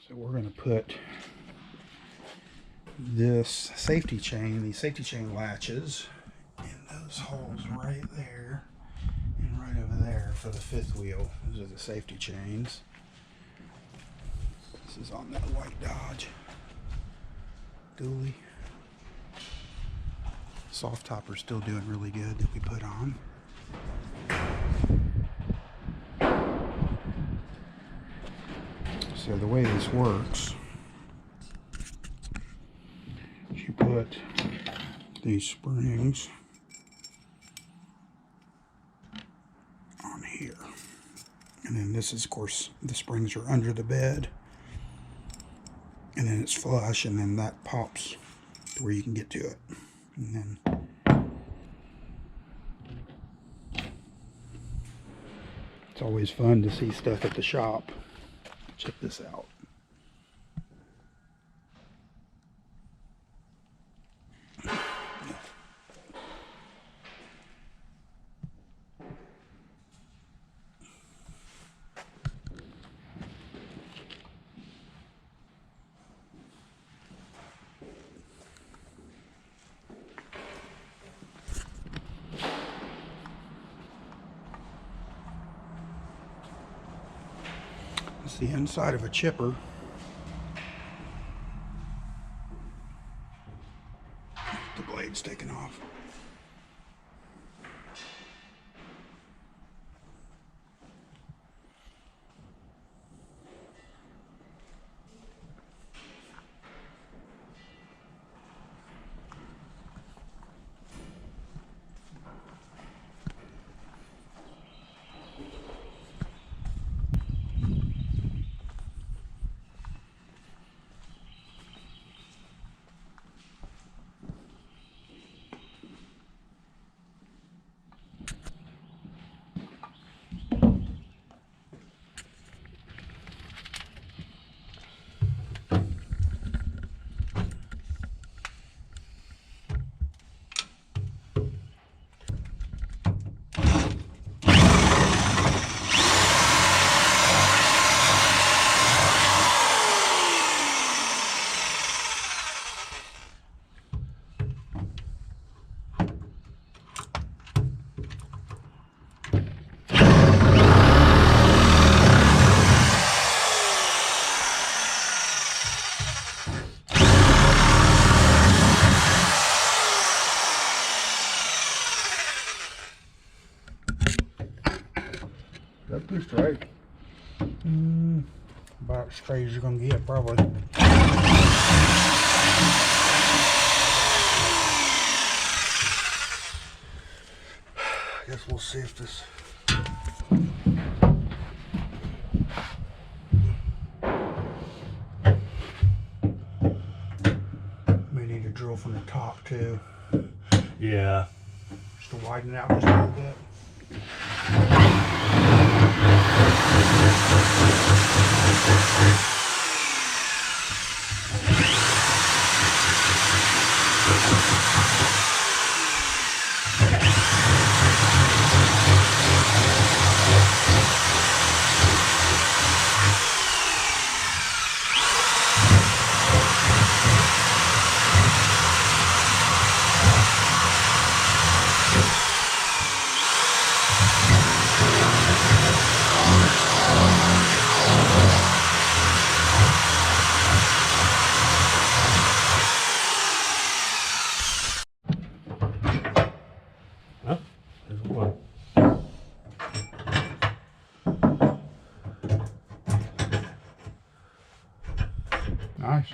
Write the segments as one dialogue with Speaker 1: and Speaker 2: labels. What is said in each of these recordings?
Speaker 1: So we're going to put this safety chain, these safety chain latches, in those holes right there and right over there for the fifth wheel. Those are the safety chains. This is on that white Dodge Duelly. Soft topper's still doing really good that we put on. So the way this works, you put these springs on here, and then this is, of course, the springs are under the bed, and then it's flush, and then that pops to where you can get to it. And then it's always fun to see stuff at the shop. Check this out. It's the inside of a chipper. The blade's taken off. That pushed right. About as straight as you're gonna get, probably. I guess we'll see if this. May need to drill from the top too.
Speaker 2: Yeah.
Speaker 1: Just to widen it out just a little bit.
Speaker 2: Well, there's one.
Speaker 1: Nice.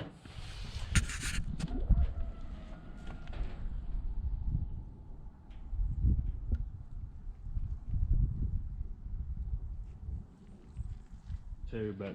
Speaker 2: Too, but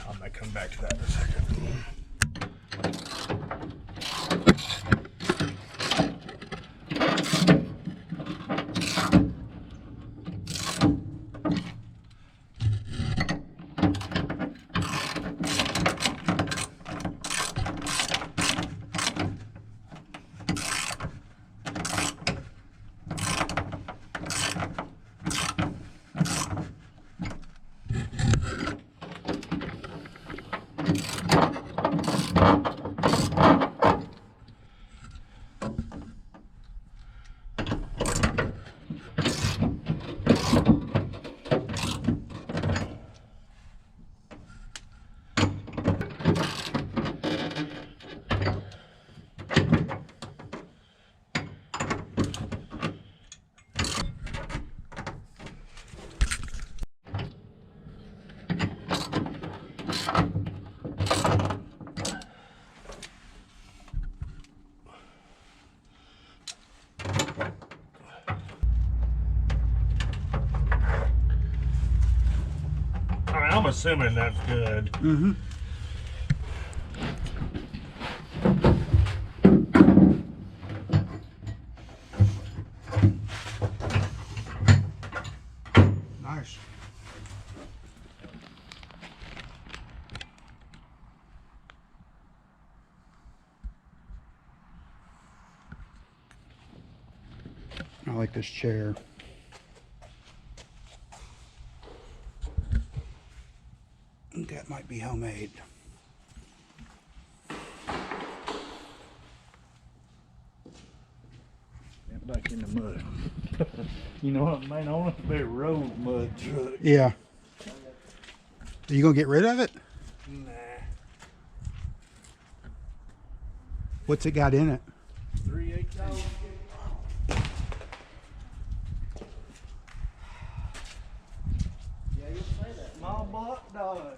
Speaker 2: I might come back to that in a second. I'm assuming that's good.
Speaker 1: Mm-hmm. Nice. I like this chair. That might be homemade.
Speaker 2: Back in the mud. You know what, man? I want to be a road mud truck.
Speaker 1: Yeah. Are you gonna get rid of it?
Speaker 2: Nah.
Speaker 1: What's it got in it?
Speaker 2: 318. Yeah, you say that. Small block Dodge.